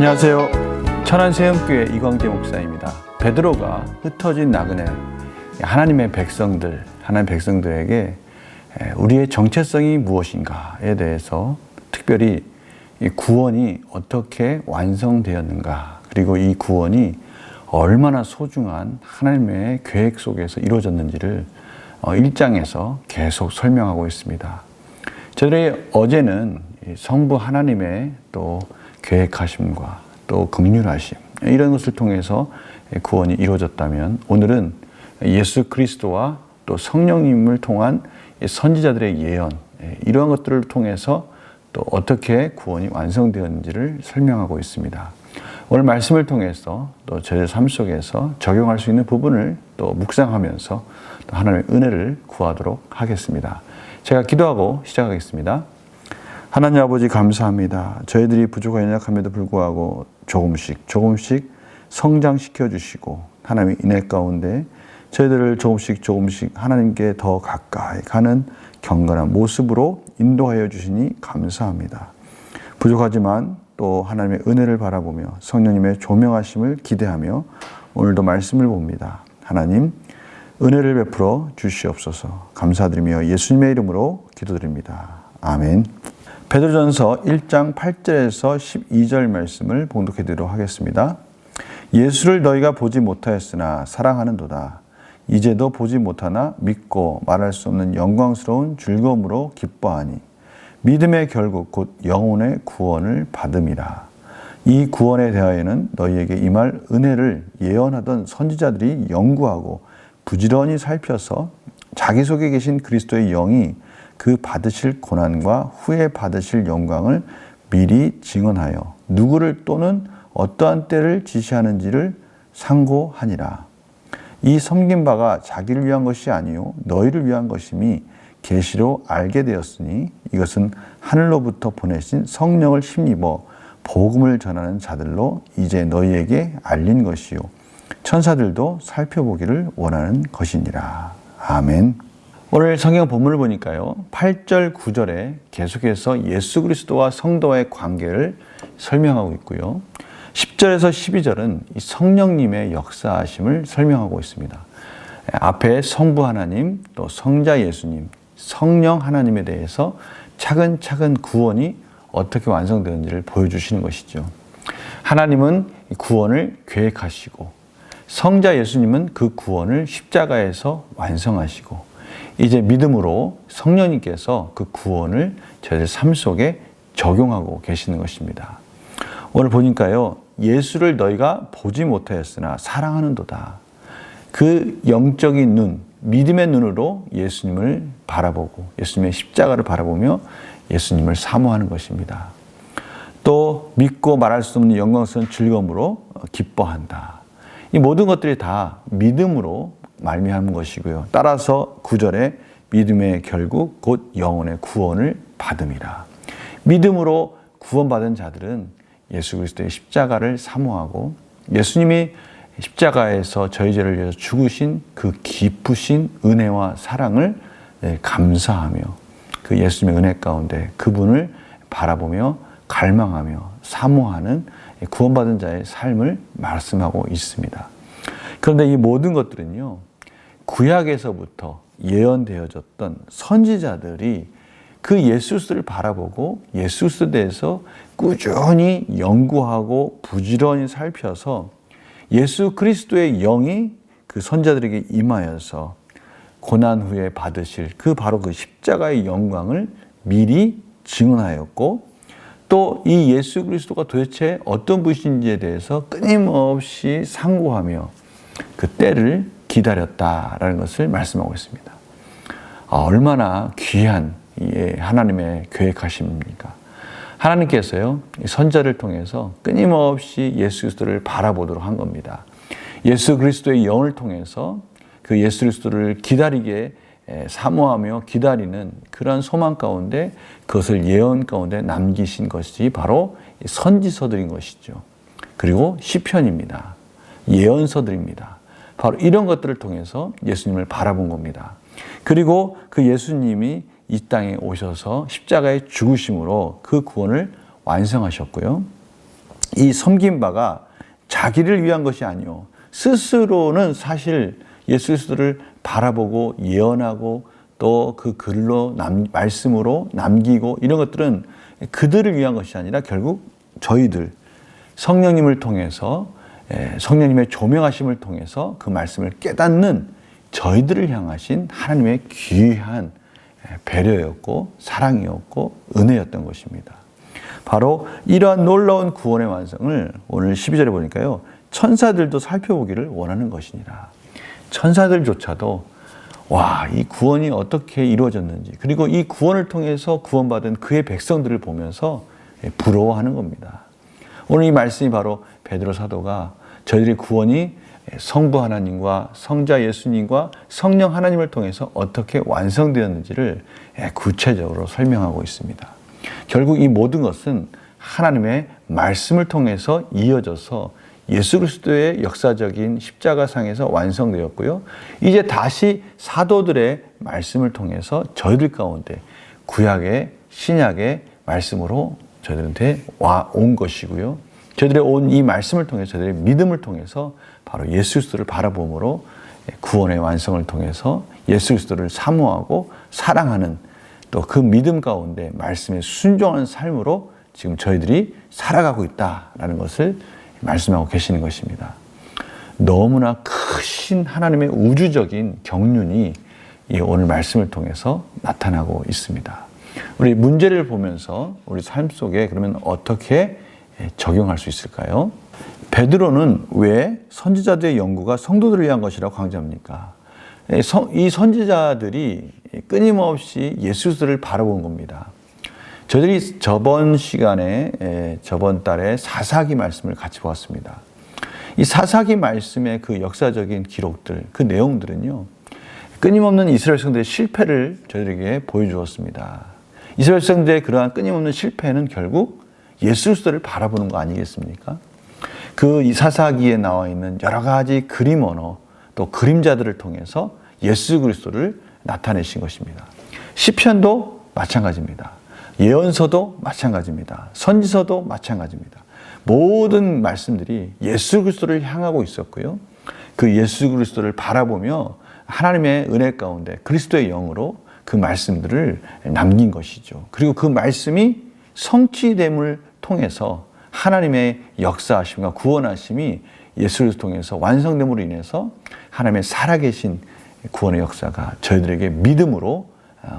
안녕하세요. 천안세영교회 이광재 목사입니다. 베드로가 흩어진 나그네 하나님의 백성들에게 우리의 정체성이 무엇인가에 대해서 특별히 이 구원이 어떻게 완성되었는가, 그리고 이 구원이 얼마나 소중한 하나님의 계획 속에서 이루어졌는지를 1장에서 계속 설명하고 있습니다. 저희들이 어제는 성부 하나님의 또 계획하심과 또 긍휼하심, 이런 것을 통해서 구원이 이루어졌다면, 오늘은 예수 그리스도와 또 성령님을 통한 선지자들의 예언, 이러한 것들을 통해서 또 어떻게 구원이 완성되었는지를 설명하고 있습니다. 오늘 말씀을 통해서 또 저희 삶 속에서 적용할 수 있는 부분을 또 묵상하면서 또 하나님의 은혜를 구하도록 하겠습니다. 제가 기도하고 시작하겠습니다. 하나님 아버지, 감사합니다. 저희들이 부족한 연약함에도 불구하고 조금씩 성장시켜 주시고, 하나님의 인애 가운데 저희들을 조금씩 하나님께 더 가까이 가는 경건한 모습으로 인도하여 주시니 감사합니다. 부족하지만 또 하나님의 은혜를 바라보며 성령님의 조명하심을 기대하며 오늘도 말씀을 봅니다. 하나님, 은혜를 베풀어 주시옵소서. 감사드리며 예수님의 이름으로 기도드립니다. 아멘. 베드로전서 1장 8절에서 12절 말씀을 봉독해 드리도록 하겠습니다. 예수를 너희가 보지 못하였으나 사랑하는도다. 이제도 보지 못하나 믿고 말할 수 없는 영광스러운 즐거움으로 기뻐하니 믿음의 결국 곧 영혼의 구원을 받음이라. 이 구원에 대하여는 너희에게 임할 은혜를 예언하던 선지자들이 연구하고 부지런히 살펴서 자기 속에 계신 그리스도의 영이 그 받으실 고난과 후에 받으실 영광을 미리 증언하여 누구를 또는 어떠한 때를 지시하는지를 상고하니라. 이 섬긴 바가 자기를 위한 것이 아니요 너희를 위한 것임이 계시로 알게 되었으니 이것은 하늘로부터 보내신 성령을 힘입어 복음을 전하는 자들로 이제 너희에게 알린 것이요 천사들도 살펴보기를 원하는 것이니라. 아멘. 오늘 성경 본문을 보니까요, 8절 9절에 계속해서 예수 그리스도와 성도의 관계를 설명하고 있고요, 10절에서 12절은 이 성령님의 역사하심을 설명하고 있습니다. 앞에 성부 하나님, 또 성자 예수님, 성령 하나님에 대해서 차근차근 구원이 어떻게 완성되는지를 보여주시는 것이죠. 하나님은 구원을 계획하시고, 성자 예수님은 그 구원을 십자가에서 완성하시고, 이제 믿음으로 성령님께서 그 구원을 저희들 삶 속에 적용하고 계시는 것입니다. 오늘 보니까요, 예수를 너희가 보지 못하였으나 사랑하는도다. 그 영적인 눈, 믿음의 눈으로 예수님을 바라보고 예수님의 십자가를 바라보며 예수님을 사모하는 것입니다. 또 믿고 말할 수 없는 영광스러운 즐거움으로 기뻐한다. 이 모든 것들이 다 믿음으로 말미암은 것이고요. 따라서 9절에 믿음의 결국 곧 영혼의 구원을 받음이라. 믿음으로 구원받은 자들은 예수 그리스도의 십자가를 사모하고 예수님이 십자가에서 저희 죄를 위해서 죽으신 그 깊으신 은혜와 사랑을 감사하며 그 예수님의 은혜 가운데 그분을 바라보며 갈망하며 사모하는 구원받은 자의 삶을 말씀하고 있습니다. 그런데 이 모든 것들은요, 구약에서부터 예언되어졌던 선지자들이 그 예수 그리스도를 바라보고 예수 그리스도에 대해서 꾸준히 연구하고 부지런히 살펴서 예수 그리스도의 영이 그 선지자들에게 임하여서 고난 후에 받으실 바로 그 십자가의 영광을 미리 증언하였고, 또 이 예수 그리스도가 도대체 어떤 분이신지에 대해서 끊임없이 상고하며 그 때를 기다렸다라는 것을 말씀하고 있습니다. 얼마나 귀한 하나님의 계획하심입니까? 하나님께서요, 선지자를 통해서 끊임없이 예수 그리스도를 바라보도록 한 겁니다. 예수 그리스도의 영을 통해서 그 예수 그리스도를 기다리게 사모하며 기다리는 그런 소망 가운데 그것을 예언 가운데 남기신 것이 바로 선지서들인 것이죠. 그리고 시편입니다. 예언서들입니다. 바로 이런 것들을 통해서 예수님을 바라본 겁니다. 그리고 그 예수님이 이 땅에 오셔서 십자가의 죽으심으로 그 구원을 완성하셨고요. 이 섬긴 바가 자기를 위한 것이 아니요 스스로는 사실 예수 그리스도를 바라보고 예언하고 또 그 글로 말씀으로 남기고 이런 것들은 그들을 위한 것이 아니라 결국 저희들 성령님을 통해서 성령님의 조명하심을 통해서 그 말씀을 깨닫는 저희들을 향하신 하나님의 귀한 배려였고 사랑이었고 은혜였던 것입니다. 바로 이러한 놀라운 구원의 완성을 오늘 12절에 보니까요. 천사들도 살펴보기를 원하는 것이니라. 천사들조차도 와, 이 구원이 어떻게 이루어졌는지 그리고 이 구원을 통해서 구원받은 그의 백성들을 보면서 부러워하는 겁니다. 오늘 이 말씀이 바로 베드로 사도가 저희들의 구원이 성부 하나님과 성자 예수님과 성령 하나님을 통해서 어떻게 완성되었는지를 구체적으로 설명하고 있습니다. 결국 이 모든 것은 하나님의 말씀을 통해서 이어져서 예수 그리스도의 역사적인 십자가상에서 완성되었고요. 이제 다시 사도들의 말씀을 통해서 저희들 가운데 구약의 신약의 말씀으로 저희들한테 온 것이고요. 저희들의 온 이 말씀을 통해서 저희들의 믿음을 통해서 바로 예수 그리스도를 바라봄으로 구원의 완성을 통해서 예수 그리스도를 사모하고 사랑하는 또 그 믿음 가운데 말씀에 순종하는 삶으로 지금 저희들이 살아가고 있다라는 것을 말씀하고 계시는 것입니다. 너무나 크신 하나님의 우주적인 경륜이 오늘 말씀을 통해서 나타나고 있습니다. 우리 문제를 보면서 우리 삶 속에 그러면 어떻게 적용할 수 있을까요? 베드로는 왜 선지자들의 연구가 성도들을 위한 것이라고 강조합니까? 이 선지자들이 끊임없이 예수 그리스도를 바라본 겁니다. 저희들이 저번 시간에 저번 달에 사사기 말씀을 같이 보았습니다. 이 사사기 말씀의 그 역사적인 기록들, 그 내용들은요. 끊임없는 이스라엘 백성들의 실패를 저희들에게 보여주었습니다. 이스라엘 백성들의 그러한 끊임없는 실패는 결국 예수 그리스도를 바라보는 거 아니겠습니까? 그 이 사사기에 나와 있는 여러 가지 그림 언어 또 그림자들을 통해서 예수 그리스도를 나타내신 것입니다. 시편도 마찬가지입니다. 예언서도 마찬가지입니다. 선지서도 마찬가지입니다. 모든 말씀들이 예수 그리스도를 향하고 있었고요. 그 예수 그리스도를 바라보며 하나님의 은혜 가운데 그리스도의 영으로 그 말씀들을 남긴 것이죠. 그리고 그 말씀이 성취됨을 통해서 하나님의 역사하심과 구원하심이 예수 그리스도를 통해서 완성됨으로 인해서 하나님의 살아계신 구원의 역사가 저희들에게 믿음으로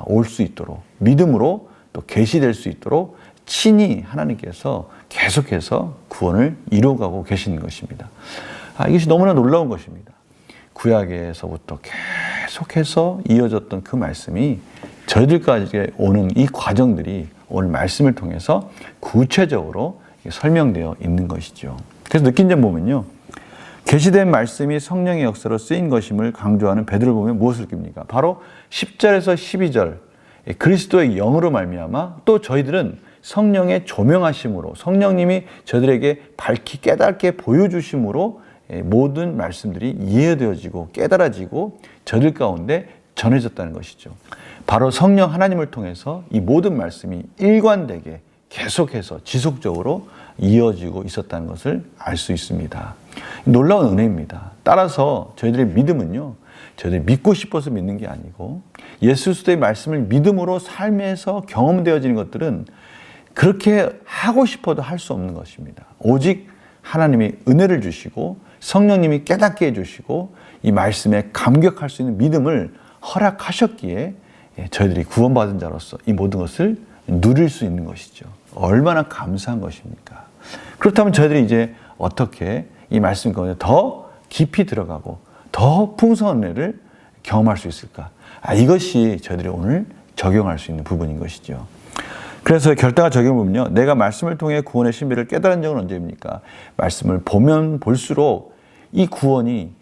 올 수 있도록 믿음으로 또 계시될 수 있도록 친히 하나님께서 계속해서 구원을 이루어가고 계시는 것입니다. 이것이 너무나 놀라운 것입니다. 구약에서부터 계속해서 이어졌던 그 말씀이 저희들까지 오는 이 과정들이 오늘 말씀을 통해서 구체적으로 설명되어 있는 것이죠. 그래서 느낀 점 보면요. 계시된 말씀이 성령의 역사로 쓰인 것임을 강조하는 베드로를 보면 무엇을 느낍니까? 바로 10절에서 12절 그리스도의 영으로 말미암아 또 저희들은 성령의 조명하심으로 성령님이 저희들에게 밝히 깨닫게 보여주심으로 모든 말씀들이 이해되어지고 깨달아지고 저희들 가운데 전해졌다는 것이죠. 바로 성령 하나님을 통해서 이 모든 말씀이 일관되게 계속해서 지속적으로 이어지고 있었다는 것을 알 수 있습니다. 놀라운 은혜입니다. 따라서 저희들의 믿음은요. 저희들이 믿고 싶어서 믿는 게 아니고 예수 그리스도의 말씀을 믿음으로 삶에서 경험되어지는 것들은 그렇게 하고 싶어도 할 수 없는 것입니다. 오직 하나님이 은혜를 주시고 성령님이 깨닫게 해주시고 이 말씀에 감격할 수 있는 믿음을 허락하셨기에 저희들이 구원받은 자로서 이 모든 것을 누릴 수 있는 것이죠. 얼마나 감사한 것입니까? 그렇다면 저희들이 이제 어떻게 이 말씀 가운데 더 깊이 들어가고 더 풍성한 은혜를 경험할 수 있을까? 이것이 저희들이 오늘 적용할 수 있는 부분인 것이죠. 그래서 결단과 적용을 보면요. 내가 말씀을 통해 구원의 신비를 깨달은 적은 언제입니까? 말씀을 보면 볼수록 이 구원이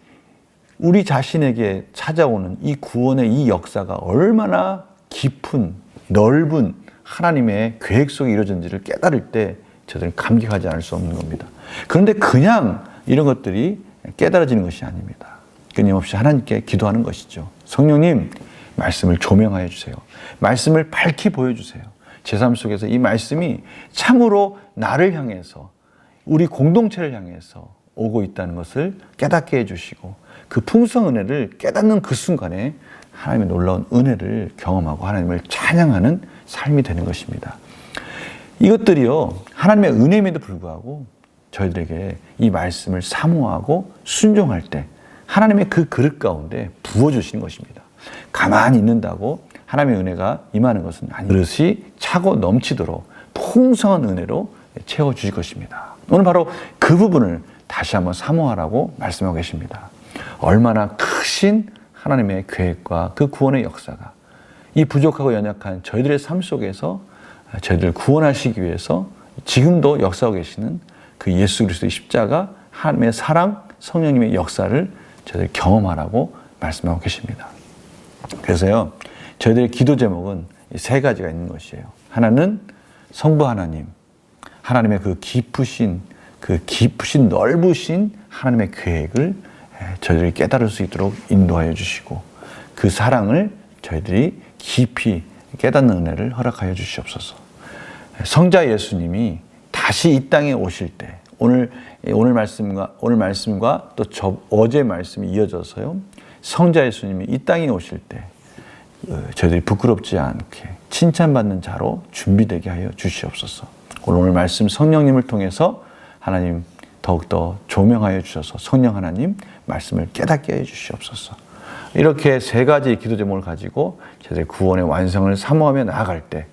우리 자신에게 찾아오는 이 구원의 이 역사가 얼마나 깊은 넓은 하나님의 계획 속에 이루어진지를 깨달을 때 저들은 감격하지 않을 수 없는 겁니다. 그런데 그냥 이런 것들이 깨달아지는 것이 아닙니다. 끊임없이 하나님께 기도하는 것이죠. 성령님, 말씀을 조명하여 주세요. 말씀을 밝히 보여주세요. 제 삶 속에서 이 말씀이 참으로 나를 향해서 우리 공동체를 향해서 오고 있다는 것을 깨닫게 해주시고 그 풍성한 은혜를 깨닫는 그 순간에 하나님의 놀라운 은혜를 경험하고 하나님을 찬양하는 삶이 되는 것입니다. 이것들이요, 하나님의 은혜임에도 불구하고 저희들에게 이 말씀을 사모하고 순종할 때 하나님의 그 그릇 가운데 부어주시는 것입니다. 가만히 있는다고 하나님의 은혜가 임하는 것은 아니에요. 그릇이 차고 넘치도록 풍성한 은혜로 채워주실 것입니다. 오늘 바로 그 부분을 다시 한번 사모하라고 말씀하고 계십니다. 얼마나 크신 하나님의 계획과 그 구원의 역사가 이 부족하고 연약한 저희들의 삶 속에서 저희들을 구원하시기 위해서 지금도 역사하고 계시는 그 예수 그리스도의 십자가, 하나님의 사랑, 성령님의 역사를 저희들 경험하라고 말씀하고 계십니다. 그래서요, 저희들의 기도 제목은 세 가지가 있는 것이에요. 하나는 성부 하나님, 하나님의 그 깊으신 넓으신 하나님의 계획을 저희들이 깨달을 수 있도록 인도하여 주시고 그 사랑을 저희들이 깊이 깨닫는 은혜를 허락하여 주시옵소서. 성자 예수님이 다시 이 땅에 오실 때 오늘 말씀과 또 어제 말씀이 이어져서요. 성자 예수님이 이 땅에 오실 때 저희들이 부끄럽지 않게 칭찬받는 자로 준비되게 하여 주시옵소서. 오늘 말씀 성령님을 통해서 하나님 더욱더 조명하여 주셔서 성령 하나님 말씀을 깨닫게 해 주시옵소서. 이렇게 세 가지 기도 제목을 가지고 저희들의 구원의 완성을 사모하며 나아갈 때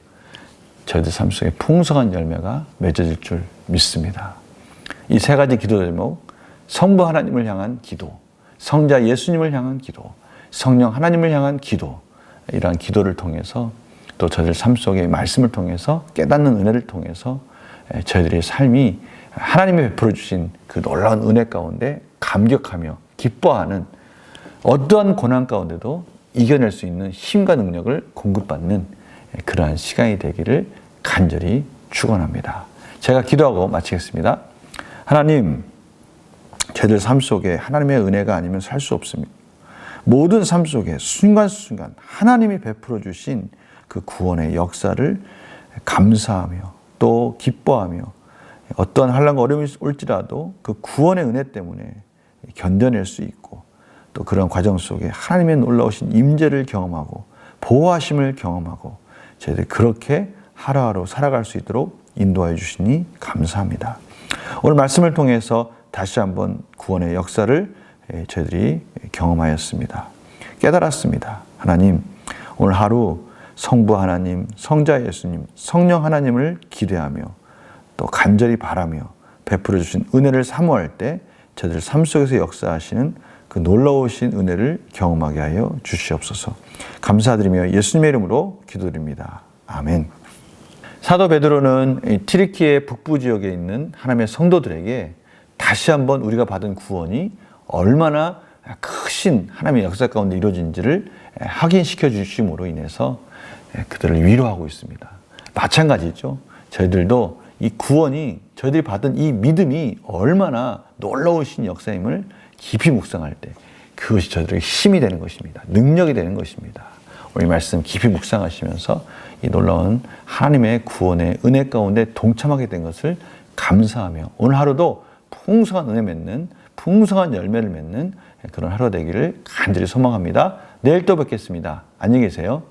저희들 삶 속에 풍성한 열매가 맺어질 줄 믿습니다. 이 세 가지 기도 제목, 성부 하나님을 향한 기도, 성자 예수님을 향한 기도, 성령 하나님을 향한 기도, 이러한 기도를 통해서 또 저희들 삶 속의 말씀을 통해서 깨닫는 은혜를 통해서 저희들의 삶이 하나님이 베풀어 주신 그 놀라운 은혜 가운데 감격하며 기뻐하는 어떠한 고난 가운데도 이겨낼 수 있는 힘과 능력을 공급받는 그러한 시간이 되기를 간절히 축원합니다. 제가 기도하고 마치겠습니다. 하나님, 저희들 삶 속에 하나님의 은혜가 아니면 살 수 없습니다. 모든 삶 속에 순간순간 하나님이 베풀어 주신 그 구원의 역사를 감사하며 또 기뻐하며 어떠한 환난과 어려움이 올지라도 그 구원의 은혜 때문에 견뎌낼 수 있고 또 그런 과정 속에 하나님의 놀라우신 임재를 경험하고 보호하심을 경험하고 저희들이 그렇게 하루하루 살아갈 수 있도록 인도하여 주시니 감사합니다. 오늘 말씀을 통해서 다시 한번 구원의 역사를 저희들이 경험하였습니다. 깨달았습니다. 하나님, 오늘 하루 성부 하나님, 성자 예수님, 성령 하나님을 기대하며 또 간절히 바라며 베풀어 주신 은혜를 사모할 때 저희들 삶 속에서 역사하시는 그 놀라우신 은혜를 경험하게 하여 주시옵소서. 감사드리며 예수님의 이름으로 기도드립니다. 아멘. 사도 베드로는 튀르키예 북부 지역에 있는 하나님의 성도들에게 다시 한번 우리가 받은 구원이 얼마나 크신 하나님의 역사 가운데 이루어진지를 확인시켜 주심으로 인해서 그들을 위로하고 있습니다. 마찬가지죠. 저희들도 이 구원이 저희들이 받은 이 믿음이 얼마나 놀라우신 역사임을 깊이 묵상할 때 그것이 저희들에게 힘이 되는 것입니다. 능력이 되는 것입니다. 오늘 이 말씀 깊이 묵상하시면서 이 놀라운 하나님의 구원의 은혜 가운데 동참하게 된 것을 감사하며 오늘 하루도 풍성한 은혜 맺는 풍성한 열매를 맺는 그런 하루 되기를 간절히 소망합니다. 내일 또 뵙겠습니다. 안녕히 계세요.